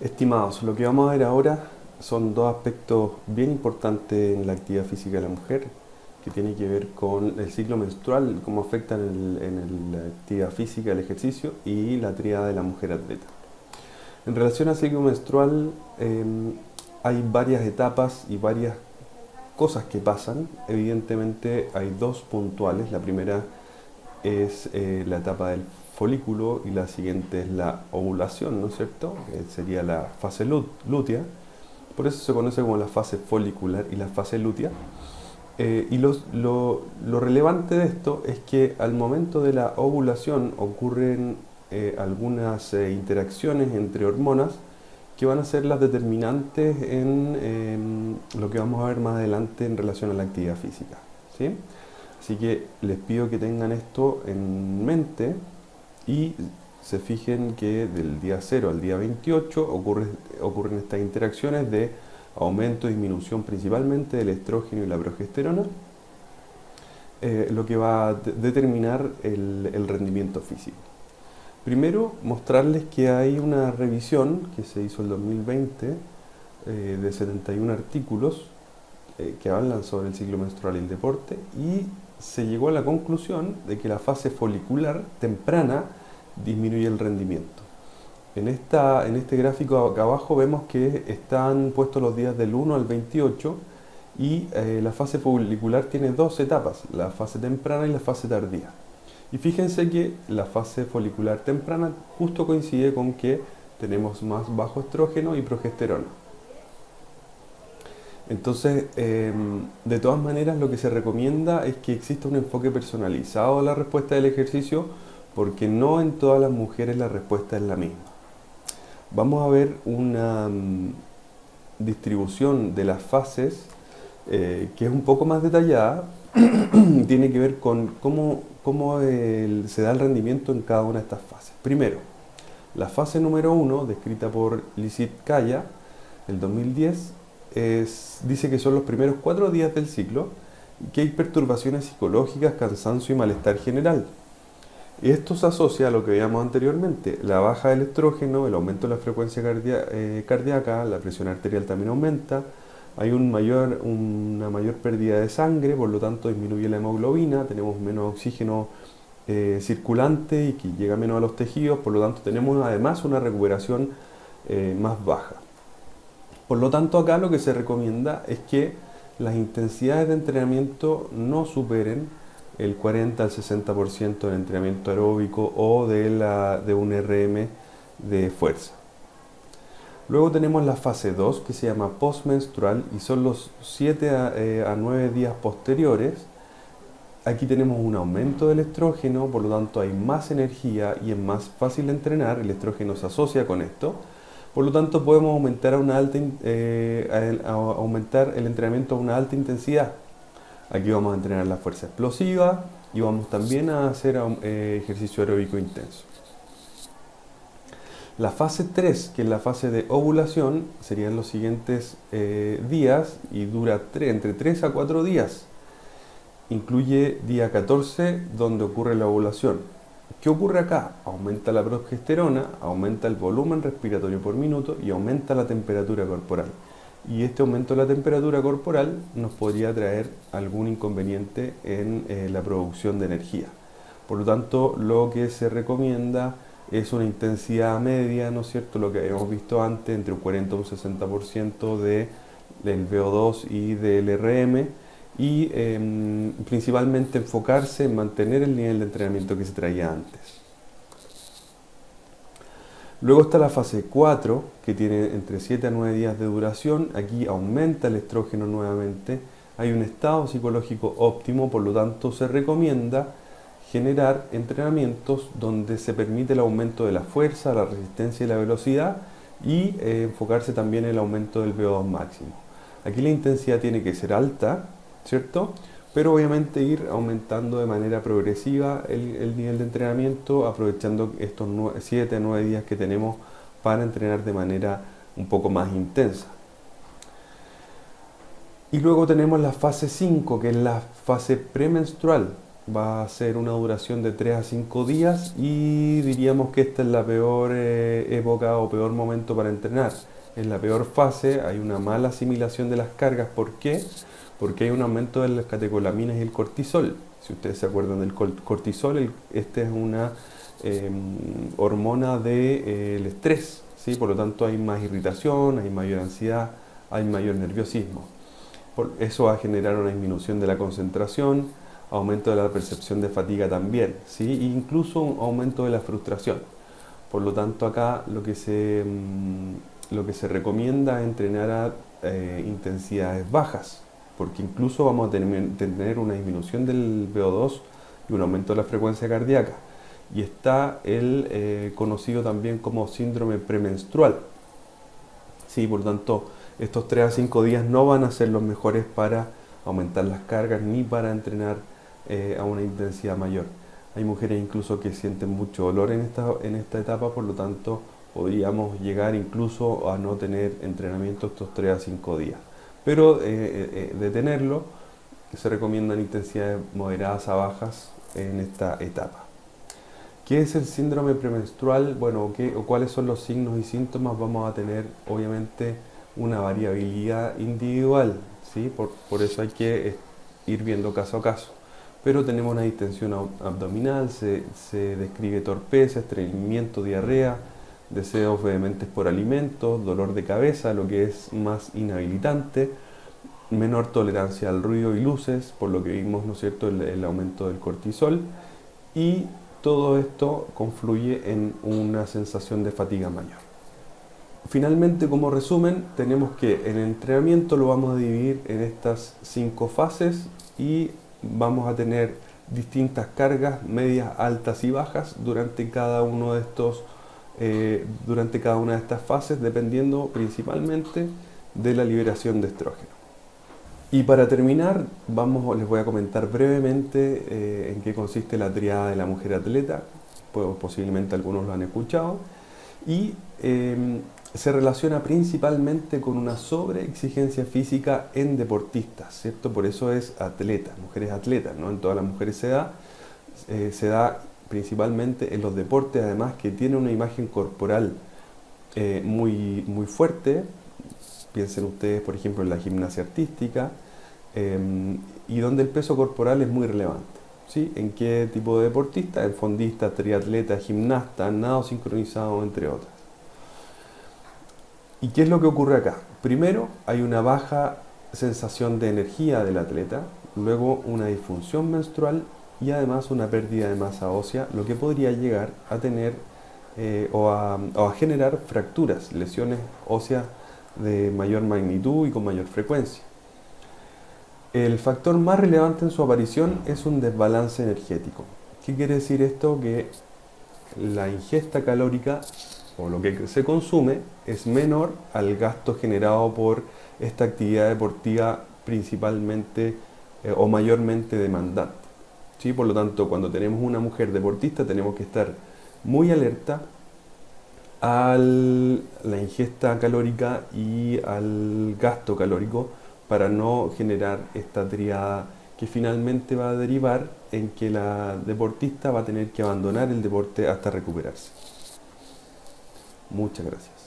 Estimados, lo que vamos a ver ahora son dos aspectos bien importantes en la actividad física de la mujer, que tiene que ver con el ciclo menstrual, cómo afecta la actividad física, el ejercicio, y la tríada de la mujer atleta. En relación al ciclo menstrual, hay varias etapas y varias cosas que pasan. Evidentemente hay dos puntuales. La primera es la etapa del folículo y la siguiente es la ovulación, ¿no es cierto? Que sería la fase lútea. Por eso se conoce como la fase folicular y la fase lútea. Lo relevante de esto es que al momento de la ovulación ocurren algunas interacciones entre hormonas que van a ser las determinantes en lo que vamos a ver más adelante en relación a la actividad física, ¿sí? Así que les pido que tengan esto en mente y se fijen que del día 0 al día 28 ocurren estas interacciones de aumento y disminución principalmente del estrógeno y la progesterona, lo que va a determinar el rendimiento físico. Primero, mostrarles que hay una revisión que se hizo el 2020 de 71 artículos que hablan sobre el ciclo menstrual y el deporte, y se llegó a la conclusión de que la fase folicular temprana disminuye el rendimiento. En este gráfico acá abajo vemos que están puestos los días del 1 al 28 y la fase folicular tiene dos etapas, la fase temprana y la fase tardía. Y fíjense que la fase folicular temprana justo coincide con que tenemos más bajo estrógeno y progesterona. Entonces, de todas maneras, lo que se recomienda es que exista un enfoque personalizado a la respuesta del ejercicio, porque no en todas las mujeres la respuesta es la misma. Vamos a ver una distribución de las fases que es un poco más detallada. Tiene que ver con cómo se da el rendimiento en cada una de estas fases. Primero, la fase número 1, descrita por Lizzie Kaya, el 2010, dice que son los primeros 4 días del ciclo y que hay perturbaciones psicológicas, cansancio y malestar general. Esto se asocia a lo que veíamos anteriormente, la baja del estrógeno, el aumento de la frecuencia cardíaca, la presión arterial también aumenta, hay una mayor pérdida de sangre, por lo tanto disminuye la hemoglobina, tenemos menos oxígeno circulante y que llega menos a los tejidos, por lo tanto tenemos además una recuperación más baja. Por lo tanto, acá lo que se recomienda es que las intensidades de entrenamiento no superen el 40 al 60% del entrenamiento aeróbico o de un RM de fuerza. Luego tenemos la fase 2, que se llama postmenstrual, y son los 7 a 9 días posteriores. Aquí tenemos un aumento del estrógeno, por lo tanto hay más energía y es más fácil de entrenar, el estrógeno se asocia con esto. Por lo tanto, podemos aumentar aumentar el entrenamiento a una alta intensidad. Aquí vamos a entrenar la fuerza explosiva y vamos también a hacer ejercicio aeróbico intenso. La fase 3, que es la fase de ovulación, serían los siguientes días y dura entre 3 a 4 días. Incluye día 14, donde ocurre la ovulación. ¿Qué ocurre acá? Aumenta la progesterona, aumenta el volumen respiratorio por minuto y aumenta la temperatura corporal. Y este aumento de la temperatura corporal nos podría traer algún inconveniente en la producción de energía. Por lo tanto, lo que se recomienda es una intensidad media, ¿no es cierto? Lo que habíamos visto antes, entre un 40 y un 60% del VO2 y del RM, y principalmente enfocarse en mantener el nivel de entrenamiento que se traía antes. Luego está la fase 4, que tiene entre 7 a 9 días de duración. Aquí aumenta el estrógeno nuevamente, hay un estado psicológico óptimo, por lo tanto se recomienda generar entrenamientos donde se permite el aumento de la fuerza, la resistencia y la velocidad, y enfocarse también en el aumento del VO2 máximo. Aquí la intensidad tiene que ser alta, ¿cierto? Pero obviamente ir aumentando de manera progresiva el nivel de entrenamiento, aprovechando estos 7 a 9 días que tenemos para entrenar de manera un poco más intensa. Y luego tenemos la fase 5, que es la fase premenstrual, va a ser una duración de 3 a 5 días y diríamos que esta es la peor época o peor momento para entrenar. En la peor fase hay una mala asimilación de las cargas. ¿Por qué? Porque hay un aumento de las catecolaminas y el cortisol. Si ustedes se acuerdan del cortisol, este es una hormona del estrés, ¿sí? Por lo tanto hay más irritación, hay mayor ansiedad, hay mayor nerviosismo. Eso va a generar una disminución de la concentración, aumento de la percepción de fatiga también, ¿sí? E incluso un aumento de la frustración. Por lo tanto, acá lo que se recomienda es entrenar a intensidades bajas, porque incluso vamos a tener una disminución del VO2 y un aumento de la frecuencia cardíaca. Y está el conocido también como síndrome premenstrual. Sí, por lo tanto, estos 3 a 5 días no van a ser los mejores para aumentar las cargas ni para entrenar a una intensidad mayor. Hay mujeres incluso que sienten mucho dolor en esta etapa, por lo tanto podríamos llegar incluso a no tener entrenamiento estos 3 a 5 días. Pero de tenerlo, se recomiendan intensidades moderadas a bajas en esta etapa. ¿Qué es el síndrome premenstrual? Bueno, ¿cuáles son los signos y síntomas? Vamos a tener obviamente una variabilidad individual, ¿sí? Por eso hay que ir viendo caso a caso. Pero tenemos una distensión abdominal, se describe torpeza, estreñimiento, diarrea, deseos vehementes por alimentos, dolor de cabeza, lo que es más inhabilitante, menor tolerancia al ruido y luces, por lo que vimos, ¿no es cierto?, el aumento del cortisol, y todo esto confluye en una sensación de fatiga mayor. Finalmente, como resumen, tenemos que el entrenamiento lo vamos a dividir en estas 5 fases y vamos a tener distintas cargas, medias, altas y bajas durante cada una de estas fases, dependiendo principalmente de la liberación de estrógeno. Y para terminar, les voy a comentar brevemente en qué consiste la triada de la mujer atleta. Posiblemente algunos lo han escuchado. Y se relaciona principalmente con una sobreexigencia física en deportistas, ¿cierto? Por eso es atleta, mujeres atletas, ¿no? En todas las mujeres se da principalmente en los deportes, además que tiene una imagen corporal muy, muy fuerte. Piensen ustedes, por ejemplo, en la gimnasia artística, y donde el peso corporal es muy relevante, ¿sí? ¿En qué tipo de deportista? En fondista, triatleta, gimnasta, nado sincronizado, entre otras. ¿Y qué es lo que ocurre acá? Primero, hay una baja sensación de energía del atleta, luego una disfunción menstrual y además una pérdida de masa ósea, lo que podría llegar a tener o a generar fracturas, lesiones óseas de mayor magnitud y con mayor frecuencia. El factor más relevante en su aparición es un desbalance energético. ¿Qué quiere decir esto? Que la ingesta calórica o lo que se consume es menor al gasto generado por esta actividad deportiva principalmente o mayormente demandante, ¿sí? Por lo tanto, cuando tenemos una mujer deportista tenemos que estar muy alerta a la ingesta calórica y al gasto calórico para no generar esta triada que finalmente va a derivar en que la deportista va a tener que abandonar el deporte hasta recuperarse. Muchas gracias.